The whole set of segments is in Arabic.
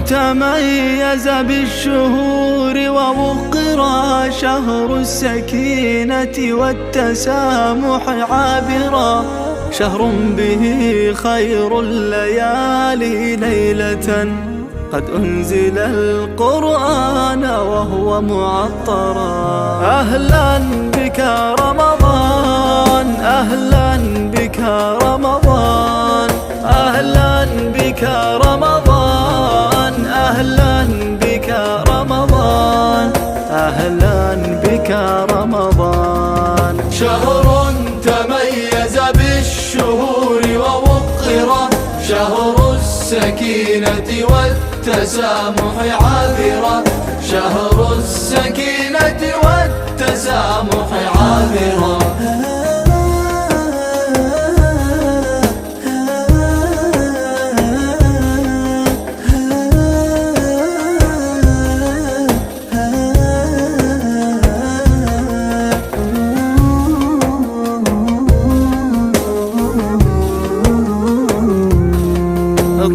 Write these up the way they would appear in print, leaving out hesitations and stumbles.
تميز بالشهور ووقرا، شهر السكينة والتسامح عابرا، شهر به خير الليالي ليلة، قد أنزل القرآن وهو معطرا. أهلا بك رمضان، أهلا بك رمضان، أهلا بك رمضان، أهلا بك رمضان، أهلا بك رمضان. شهر تميز بالشهور ووقرا، شهر السكينة والتسامح عابرا، شهر السكينة والتسامح عابرا.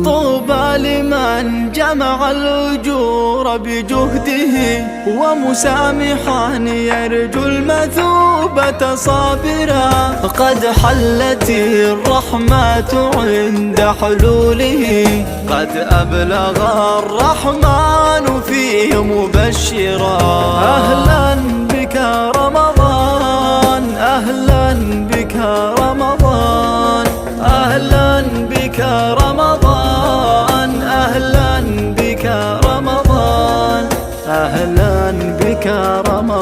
طوبى لمن جمع الأجور بجهده، ومسامحا يرجو المثوبة صابرا، قد حلت الرحمات عند حلوله، قد أبلغ الرحمن فيه مبشرا. أهلا بك رمضان، أهلا بك رمضان، أهلا بك رمضان، أهلا بك رمضان، أهلا بك رمضان.